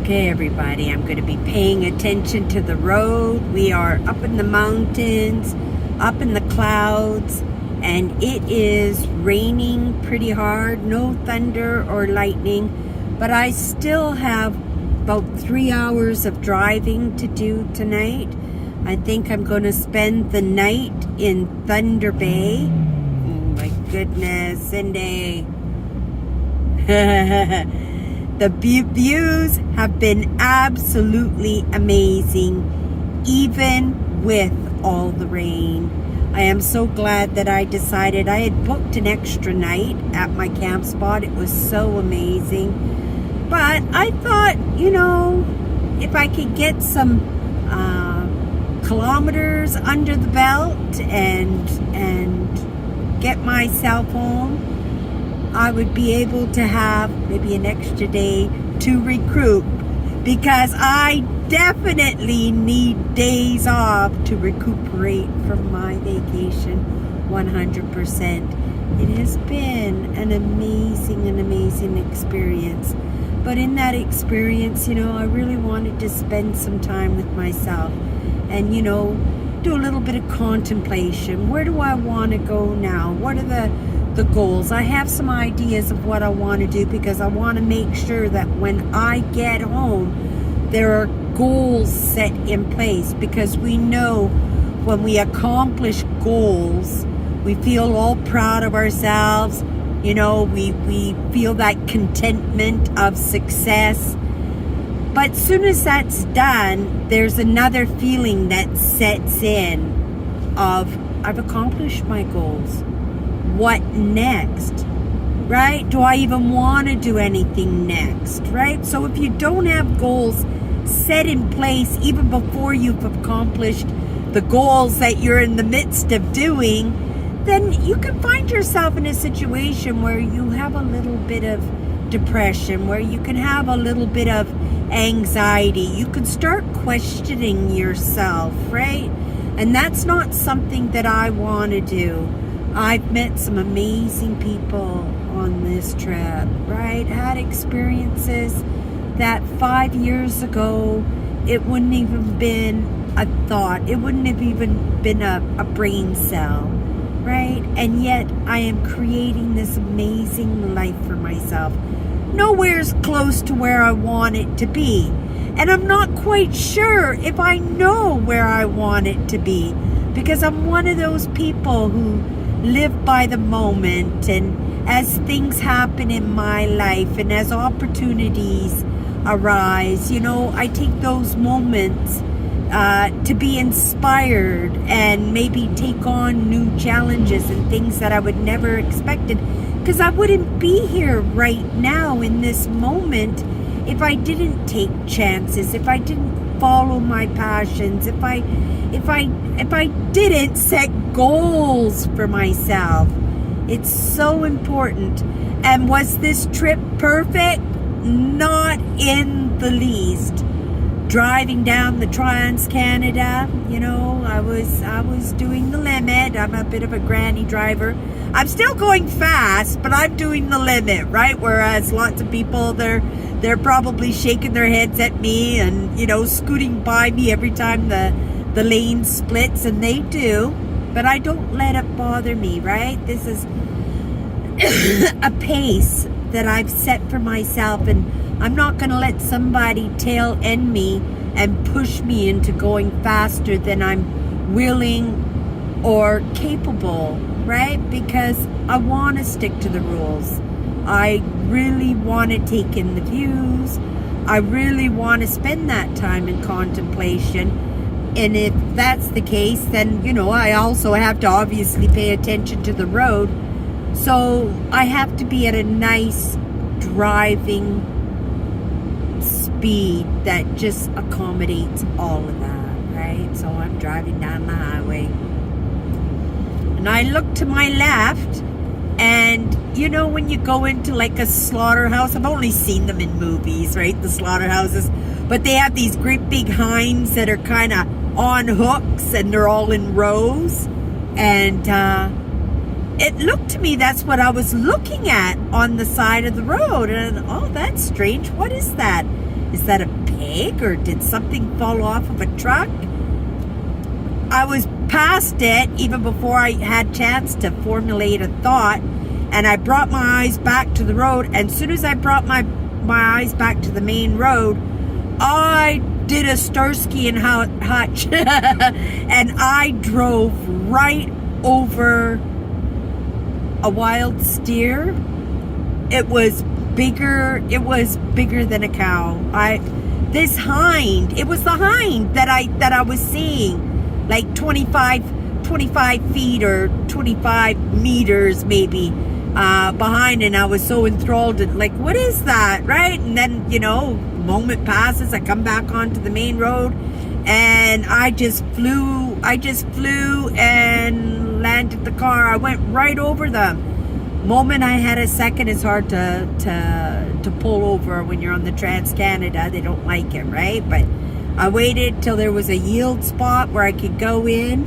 Okay, everybody, I'm going to be paying attention to the road. We are up in the mountains, up in the clouds, and it is raining pretty hard. No thunder or lightning, but I still have about 3 hours of driving to do tonight. I think I'm going to spend the night in Thunder Bay. Oh my goodness, Cindy. The views have been absolutely amazing, even with all the rain. I am so glad that I decided. I had booked an extra night at my camp spot. It was so amazing. But I thought, if I could get some kilometers under the belt and get myself home, I would be able to have maybe an extra day to recoup, because I definitely need days off to recuperate from my vacation 100%. It has been an amazing experience. But in that experience, I really wanted to spend some time with myself and, do a little bit of contemplation. Where do I want to go now? What are the goals? I have some ideas of what I want to do, because I want to make sure that when I get home, there are goals set in place, because we know when we accomplish goals, we feel all proud of ourselves. We feel that contentment of success. But as soon as that's done, there's another feeling that sets in of, I've accomplished my goals. What next? Right? Do I even want to do anything next? Right? So if you don't have goals set in place even before you've accomplished the goals that you're in the midst of doing, then you can find yourself in a situation where you have a little bit of depression, where you can have a little bit of anxiety. You can start questioning yourself, right? And that's not something that I want to do. I've met some amazing people on this trip, right? Had experiences that 5 years ago, it wouldn't even been a thought. It wouldn't have even been a brain cell, right? And yet I am creating this amazing life for myself. Nowhere's close to where I want it to be. And I'm not quite sure if I know where I want it to be, because I'm one of those people who live by the moment, and as things happen in my life and as opportunities arise, I take those moments to be inspired and maybe take on new challenges and things that I would never expected, because I wouldn't be here right now in this moment if I didn't take chances, if I didn't follow my passions, if I didn't set goals for myself. It's so important. And was this trip perfect? Not in the least. Driving down the Trans-Canada, I was doing the limit. I'm a bit of a granny driver. I'm still going fast, but I'm doing the limit, right? Whereas lots of people, they're probably shaking their heads at me and, scooting by me every time the lane splits, and they do. But I don't let it bother me, right? This is a pace that I've set for myself, and I'm not going to let somebody tail end me and push me into going faster than I'm willing or capable, right? Because I want to stick to the rules. I really want to take in the views. I really want to spend that time in contemplation. And if that's the case, then, I also have to obviously pay attention to the road. So I have to be at a nice driving speed that just accommodates all of that, right? So I'm driving down the highway, and I look to my left, and when you go into like a slaughterhouse, I've only seen them in movies, right? The slaughterhouses, but they have these great big hinds that are kind of on hooks, and they're all in rows, and it looked to me, that's what I was looking at on the side of the road. And, oh, that's strange. What is that? is that a pig, or did something fall off of a truck? I was past it even before I had chance to formulate a thought, and I brought my eyes back to the road. And as soon as I brought my eyes back to the main road, I did a Starsky and Hutch and I drove right over a wild steer. It was bigger than a cow. This hind, it was the hind that I was seeing, like 25 feet or 25 meters maybe behind, and I was so enthralled and like, what is that, right? And then, moment passes, I come back onto the main road, and I just flew and landed the car. I went right over them. Moment I had a second, it's hard to pull over when you're on the Trans-Canada. They don't like it, right? But I waited till there was a yield spot where I could go in,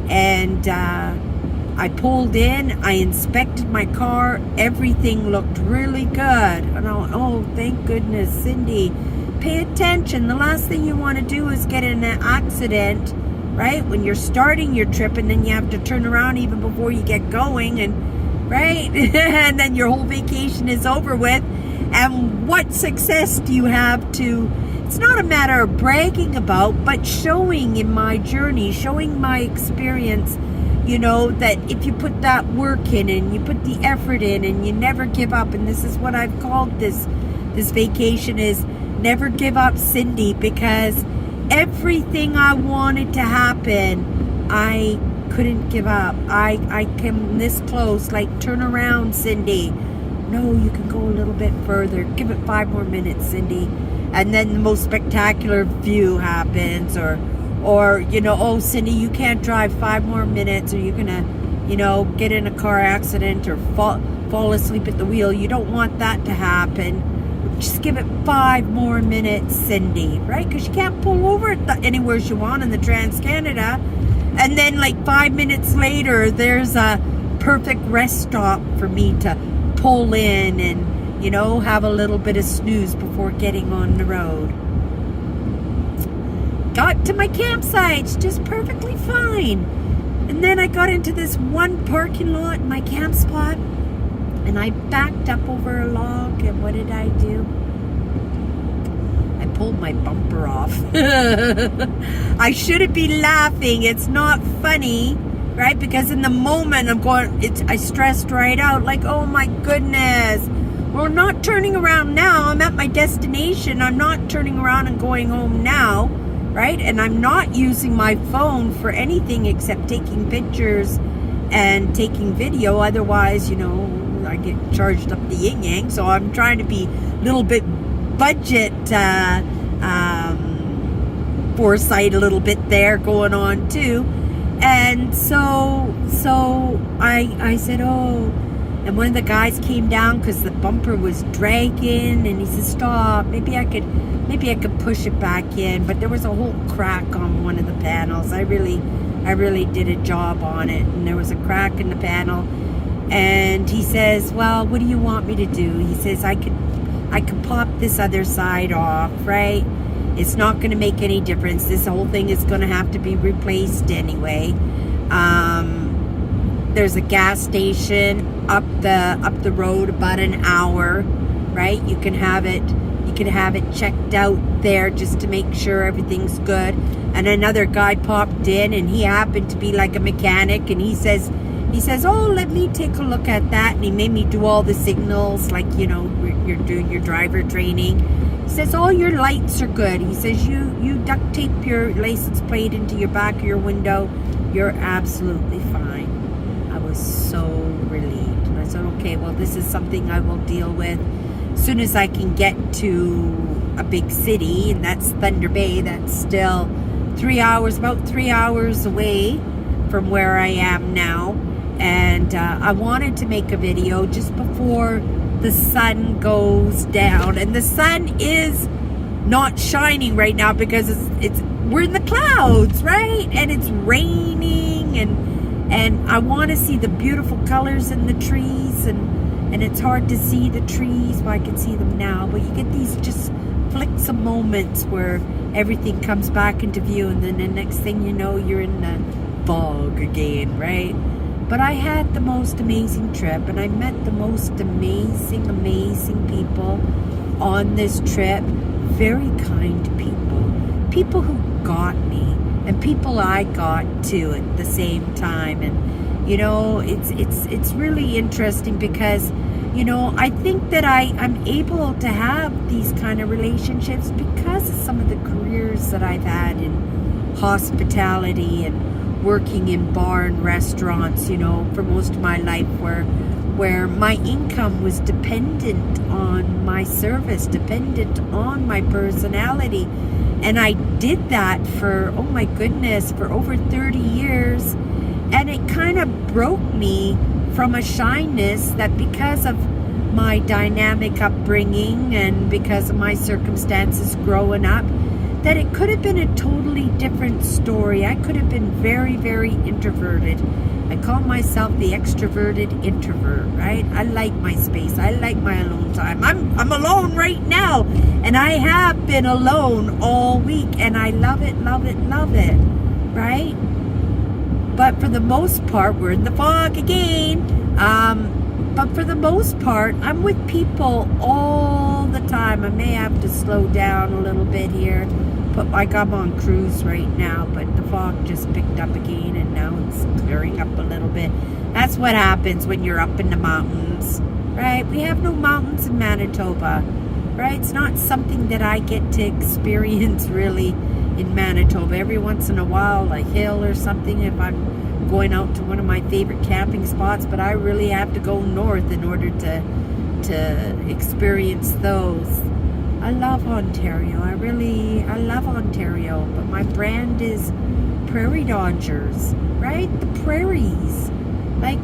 and I pulled in. I inspected my car. Everything looked really good. And I went, oh, thank goodness. Cindy, pay attention. The last thing you want to do is get in an accident, right? When you're starting your trip, and then you have to turn around even before you get going, and right? And then your whole vacation is over with. And what success do you have to... It's not a matter of bragging about, but showing in my journey, showing my experience, that if you put that work in and you put the effort in and you never give up, and this is what I've called this vacation, is never give up, Cindy, because everything I wanted to happen, I couldn't give up. I came this close, like, turn around, Cindy. No, you can go a little bit further. Give it 5 more minutes, Cindy. And then the most spectacular view happens, or oh, Cindy, you can't drive 5 more minutes, or you're gonna, get in a car accident or fall asleep at the wheel. You don't want that to happen. Just give it 5 more minutes, Cindy, right? Because you can't pull over anywhere you want in the Trans-Canada. And then like 5 minutes later, there's a perfect rest stop for me to pull in and, have a little bit of snooze before getting on the road. Got to my campsite just perfectly fine. And then I got into this one parking lot, my camp spot, and I backed up over a log, and what did I do? I pulled my bumper off. I shouldn't be laughing. It's not funny, right? Because in the moment I stressed right out, like, oh my goodness. Well, I'm not turning around now. I'm at my destination. I'm not turning around and going home now, right? And I'm not using my phone for anything except taking pictures and taking video. Otherwise, I get charged up the yin-yang. So I'm trying to be a little bit budget foresight a little bit there going on too. And so I said, oh, and one of the guys came down because the bumper was dragging, and he said, stop, maybe I could push it back in. But there was a whole crack on one of the panels. I really did a job on it, and there was a crack in the panel. And he says, well, what do you want me to do? He says, I could pop this other side off, right? It's not going to make any difference. This whole thing is going to have to be replaced anyway. There's a gas station up the road about an hour, right? You can have it checked out there just to make sure everything's good. And another guy popped in, and he happened to be like a mechanic, and he says, oh, let me take a look at that. And he made me do all the signals, like, you're doing your driver training. He says, all your lights are good. He says, you duct tape your license plate into your back of your window. You're absolutely fine. I was so relieved. And I said, okay, well, this is something I will deal with as soon as I can get to a big city, and that's Thunder Bay. That's still about 3 hours away from where I am now. And I wanted to make a video just before the sun goes down, and the sun is not shining right now because we're in the clouds, right? And it's raining, and I want to see the beautiful colors in the trees, and it's hard to see the trees. Well, I can see them now, but you get these just flicks of moments where everything comes back into view, and then the next thing you know, you're in the fog again, right? But I had the most amazing trip, and I met the most amazing people on this trip. Very kind people who got me, and people I got to at the same time. And you know, it's really interesting because, you know, I think that I'm able to have these kind of relationships because of some of the careers that I've had in hospitality and working in bar and restaurants, you know, for most of my life, where my income was dependent on my service, dependent on my personality. And I did that for, oh my goodness, for over 30 years. And it kind of broke me from a shyness that, because of my dynamic upbringing and because of my circumstances growing up, that it could have been a totally different story. I could have been very, very introverted. I call myself the extroverted introvert, right? I like my space. I like my alone time. I'm alone right now, and I have been alone all week, and I love it, right? But for the most part, we're in the fog again. But for the most part, I'm with people all the time. I may have to slow down a little bit here, but like I'm on cruise right now, but the fog just picked up again, and now it's clearing up a little bit. That's what happens when you're up in the mountains, right? We have no mountains in Manitoba, right? It's not something that I get to experience really in Manitoba. Every once in a while, a hill or something, if I'm going out to one of my favorite camping spots, but I really have to go north in order to experience those. I love Ontario. I love Ontario, but my brand is PrairieDodgers, right? The prairies. Like,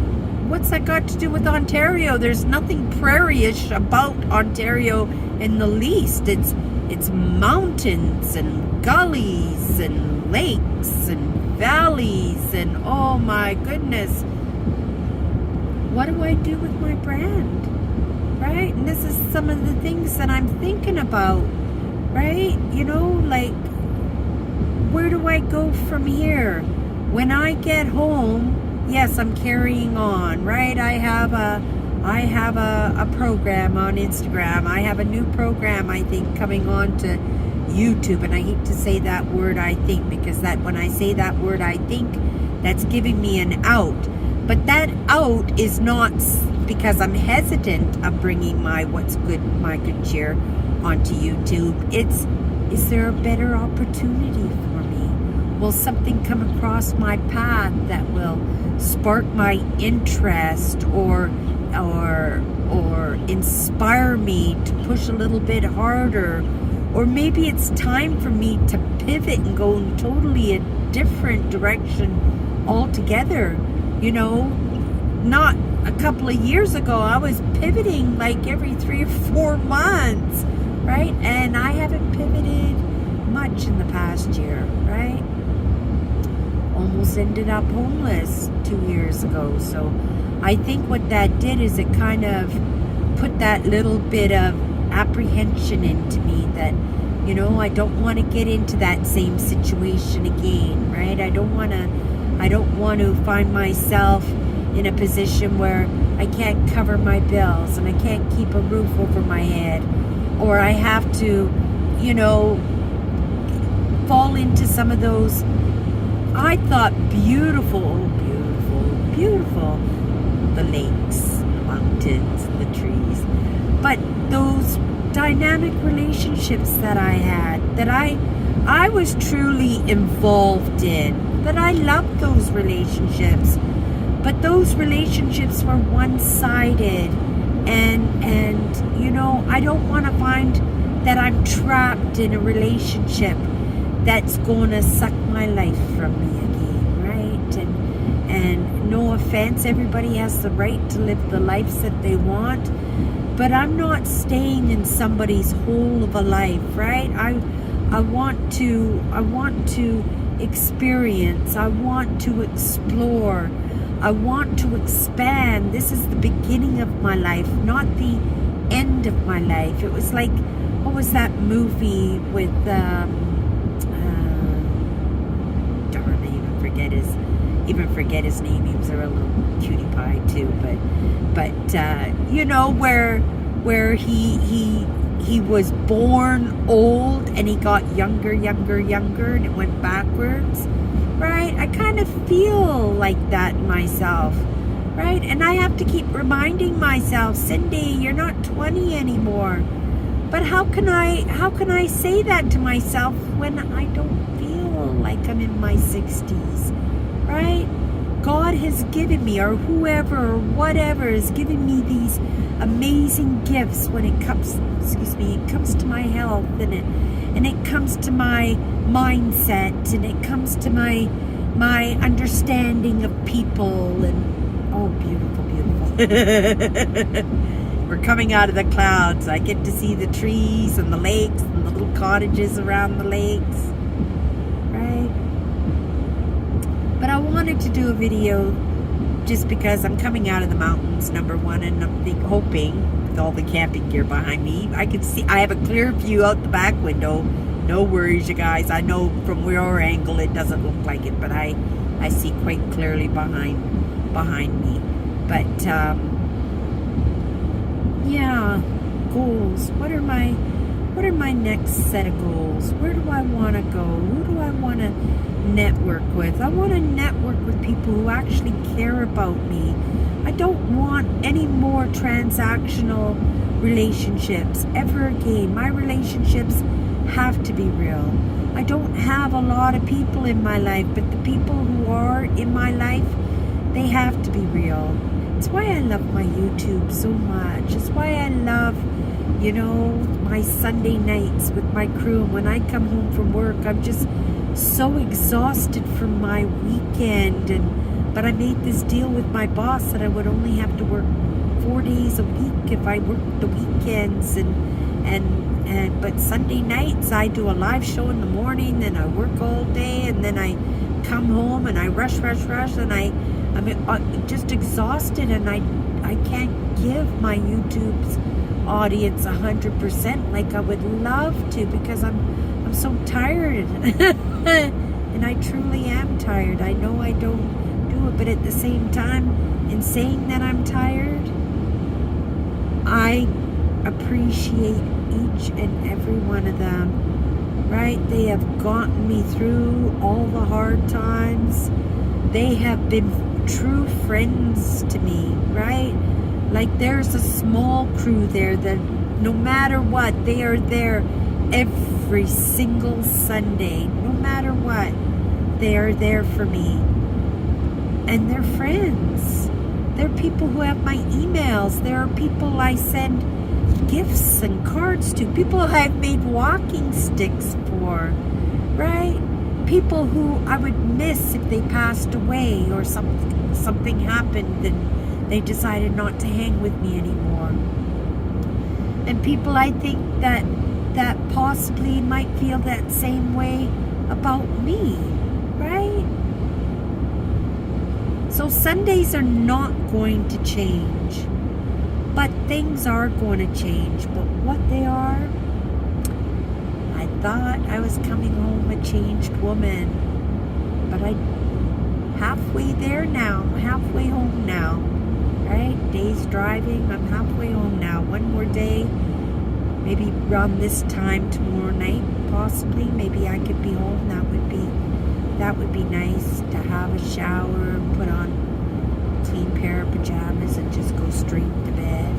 what's that got to do with Ontario? There's nothing prairie-ish about Ontario in the least. It's mountains and gullies and lakes and valleys, and oh my goodness, what do I do with my brand, right? And this is some of the things that I'm thinking about, right? You know, like, where do I go from here? When I get home, yes, I'm carrying on, right? I have a program on Instagram. I have a new program, I think, coming on to YouTube, and I hate to say that word, I think, because that when I say that word, I think, that's giving me an out. But that out is not because I'm hesitant of bringing my good cheer onto YouTube. Is there a better opportunity for me? Will something come across my path that will spark my interest or inspire me to push a little bit harder? Or maybe it's time for me to pivot and go in totally a different direction altogether. You know, not a couple of years ago, I was pivoting like every 3 or 4 months, right? And I haven't pivoted much in the past year, right? Almost ended up homeless 2 years ago. So I think what that did is it kind of put that little bit of apprehension into me that, you know, I don't want to get into that same situation again, right? I don't want to find myself in a position where I can't cover my bills and I can't keep a roof over my head, or I have to, you know, fall into some of those, I thought, beautiful, the lakes, the mountains, the trees, but those dynamic relationships that I had, that I was truly involved in, that I loved those relationships, but those relationships were one-sided, and you know, I don't want to find that I'm trapped in a relationship that's going to suck my life from me again, right? And no offense, everybody has the right to live the lives that they want, but I'm not staying in somebody's whole of a life, right? I want to experience. I want to explore. I want to expand. This is the beginning of my life, not the end of my life. It was like, oh was that movie with darn, I even forget his name. He was a little cutie pie too, but you know, where he was born old and he got younger, and it went backwards, right? I kind of feel like that myself, right? And I have to keep reminding myself, Cindy, you're not 20 anymore. But how can I say that to myself when I don't feel like I'm in my 60s, right? God has given me, or whoever or whatever has given me these amazing gifts when it comes, it comes to my health, and it comes to my mindset, and it comes to my understanding of people, and oh, beautiful, beautiful. We're coming out of the clouds. I get to see the trees and the lakes and the little cottages around the lakes, right? But I wanted to do a video just because I'm coming out of the mountains, number one, and I'm hoping with all the camping gear behind me, I have a clear view out the back window. No worries, you guys. I know from your angle it doesn't look like it, but I see quite clearly behind me. But yeah, goals. What are my next set of goals? Where do I want to go? Who do I want to network with? I want to network with people who actually care about me. I don't want any more transactional relationships ever again. My relationships have to be real. I don't have a lot of people in my life, but the people who are in my life, they have to be real. It's why I love my YouTube so much. It's why I love, you know, my Sunday nights with my crew. And when I come home from work, I'm just so exhausted from my weekend. But I made this deal with my boss that I would only have to work 4 days a week if I worked the weekends. But Sunday nights, I do a live show in the morning, then I work all day, and then I come home and I rush, and I'm just exhausted, and I can't give my YouTube's audience 100% like I would love to, because I'm so tired. And I truly am tired. I know I don't do it, but at the same time, in saying that I'm tired, I appreciate each and every one of them, right? They have gotten me through all the hard times. They have been true friends to me, right? Like, there's a small crew there that no matter what, they are there every single Sunday. No matter what, they are there for me. And they're friends. They're people who have my emails. There are people I send gifts and cards to. People I've made walking sticks for, right? People who I would miss if they passed away or something happened and they decided not to hang with me anymore. And people I think that possibly might feel that same way about me, right? So Sundays are not going to change, but things are going to change. But what they are, I thought I was coming home a changed woman, but I'm halfway there now. I'm halfway home now, right? Days driving, I'm halfway home now. One more day, maybe around this time tomorrow night, possibly. Maybe I could be home. That would be nice to have a shower and put on a clean pair of pajamas and just go straight to bed.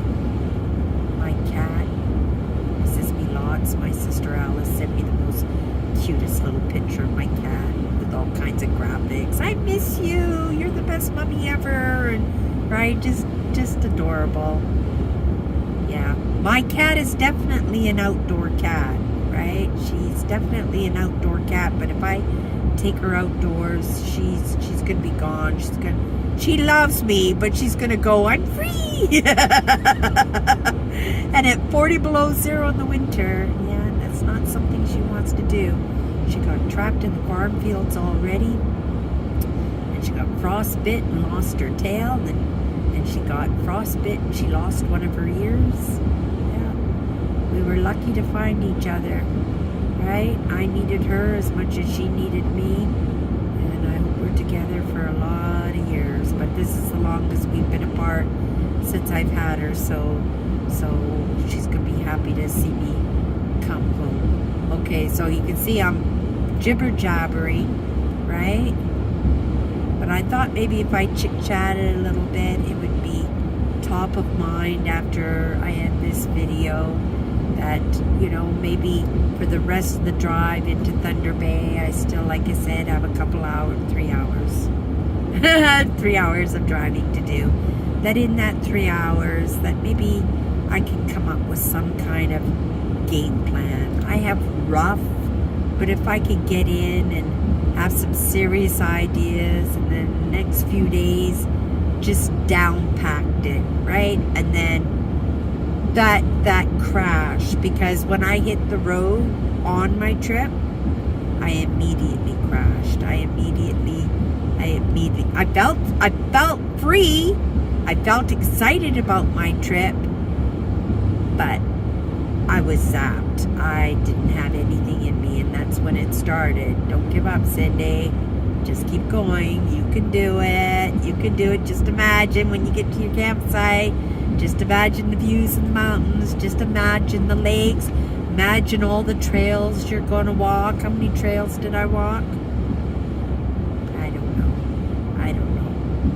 My cat misses me lots. My sister Alice sent me the most cutest little picture of my cat with all kinds of graphics. I miss you. You're the best mommy ever. And right, just adorable. Yeah, my cat is definitely an outdoor cat, right? She's definitely an outdoor cat, but if I take her outdoors, she's gonna be gone. She loves me, but she's gonna go, I'm free. And at 40 below zero in the winter, yeah, that's not something she wants to do. She got trapped in the farm fields already, and she got frostbit and lost her tail, and she got frostbit and she lost one of her ears. Yeah, we were lucky to find each other, right? I needed her as much as she needed me, and I hope we're together for a lot of years. But this is the longest we've been apart since I've had her, so she's gonna be happy to see me come home. Okay, so you can see I'm jibber-jabbering, right? But I thought maybe if I chit-chatted a little bit, it would be top of mind after I end this video, that, you know, maybe for the rest of the drive into Thunder Bay, I still, like I said, have a couple hours, 3 hours. 3 hours of driving to do. That in that 3 hours, that maybe I can come up with some kind of game plan. I have rough, but if I could get in and have some serious ideas, and then the next few days just down-packed it, right? And then that crash, because when I hit the road on my trip, I immediately crashed. I felt free. I felt excited about my trip, but I was zapped. I didn't have anything in me, and that's when it started. Don't give up, Cindy. Just keep going. You can do it. You can do it. Just imagine when you get to your campsite. Just imagine the views of the mountains. Just imagine the lakes. Imagine all the trails you're going to walk. How many trails did I walk? I don't know.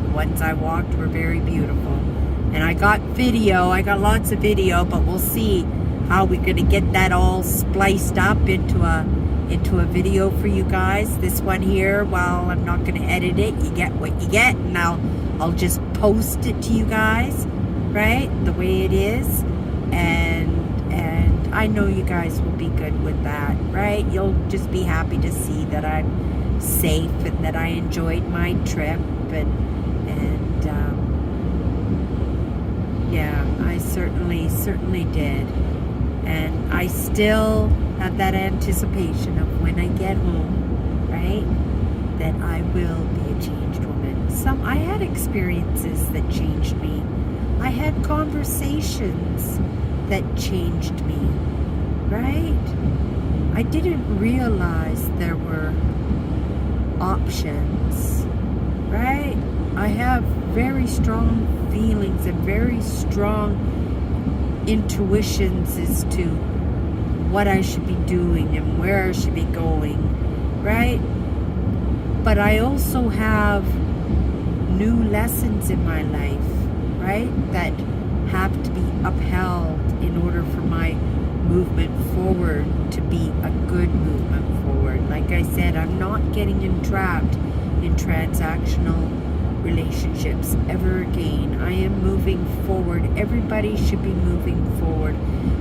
The ones I walked were very beautiful. And I got video. I got lots of video, but we'll see how we're going to get that all spliced up into a video for you guys. This one here, well, I'm not going to edit it. You get what you get, and I'll just post it to you guys, right, the way it is. And I know you guys will be good with that, right? You'll just be happy to see that I'm safe and that I enjoyed my trip, and yeah, I certainly did. And I still have that anticipation of when I get home, right, that I will be a changed woman. I had experiences that changed me. I had conversations that changed me, right? I didn't realize there were options, right? I have very strong feelings and very strong intuitions as to what I should be doing and where I should be going, right? But I also have new lessons in my life, right, that have to be upheld in order for my movement forward to be a good movement forward. Like I said, I'm not getting entrapped in transactional relationships ever again. I am moving forward. Everybody should be moving forward.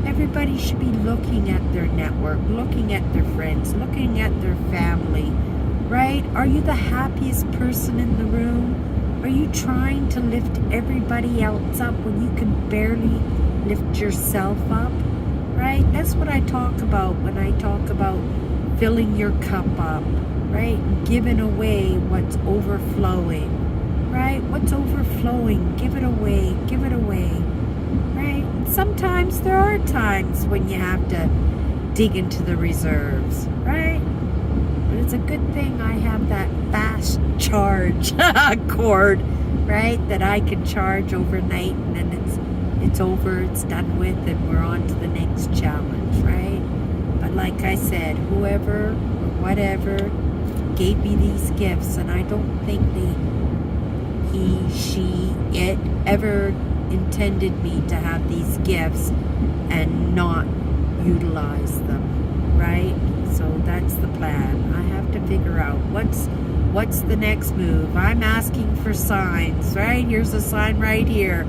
Everybody should be looking at their network, looking at their friends, looking at their family, right? Are you the happiest person in the room? Are you trying to lift everybody else up when you can barely lift yourself up, right? That's what I talk about when I talk about filling your cup up, right? Giving away what's overflowing. Right? What's overflowing? Give it away. Give it away. Right? And sometimes there are times when you have to dig into the reserves. Right? But it's a good thing I have that fast charge cord, right? That I can charge overnight, and then it's over, it's done with, and we're on to the next challenge, right? But like I said, whoever or whatever gave me these gifts, and I don't think he, she, it ever intended me to have these gifts and not utilize them, right? So that's the plan. I have to figure out what's the next move. I'm asking for signs, right? Here's a sign right here.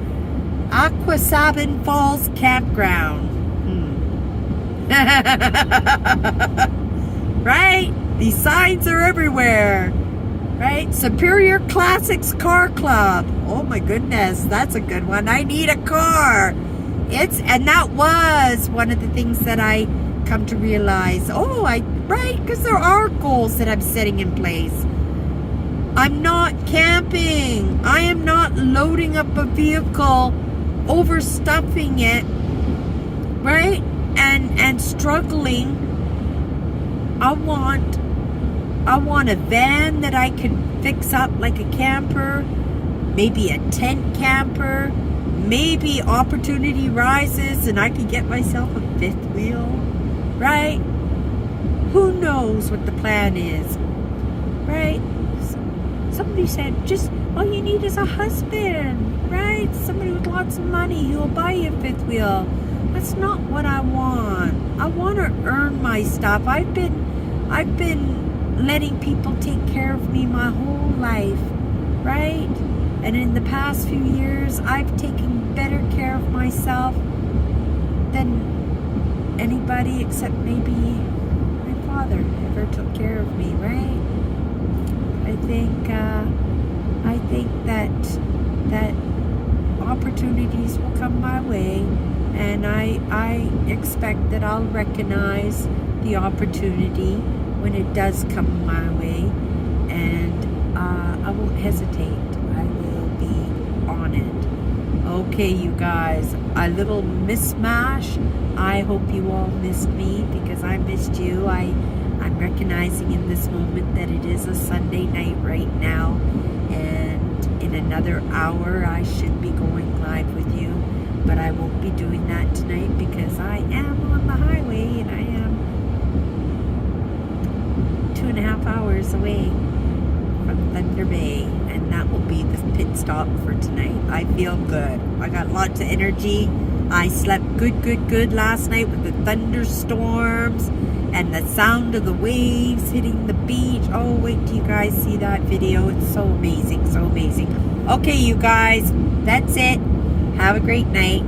Aquasabin Falls Campground. Right? These signs are everywhere. Right? Superior Classics Car Club. Oh my goodness, that's a good one. I need a car. And that was one of the things that I come to realize. Right? Because there are goals that I'm setting in place. I'm not camping. I am not loading up a vehicle, overstuffing it, right? and struggling. I want a van that I could fix up like a camper, maybe a tent camper, maybe opportunity rises and I could get myself a fifth wheel, right? Who knows what the plan is, right? Somebody said, just all you need is a husband, right? Somebody with lots of money who will buy you a fifth wheel. That's not what I want. I want to earn my stuff. I've been letting people take care of me my whole life, right? And in the past few years, I've taken better care of myself than anybody except maybe my father ever took care of me, right? I think that opportunities will come my way, and I expect that I'll recognize the opportunity when it does come my way, and I won't hesitate. I will be on it. Okay, you guys, a little mishmash. I hope you all missed me because I missed you. I'm recognizing in this moment that it is a Sunday night right now, and in another hour I should be going live with you, but I won't be doing that tonight because I am on the highway and I am 2.5 hours away from Thunder Bay, and that will be the pit stop for tonight. I feel good. I got lots of energy. I slept good last night with the thunderstorms and the sound of the waves hitting the beach. Oh, wait till you guys see that video. It's so amazing, so amazing. Okay, you guys, that's it. Have a great night.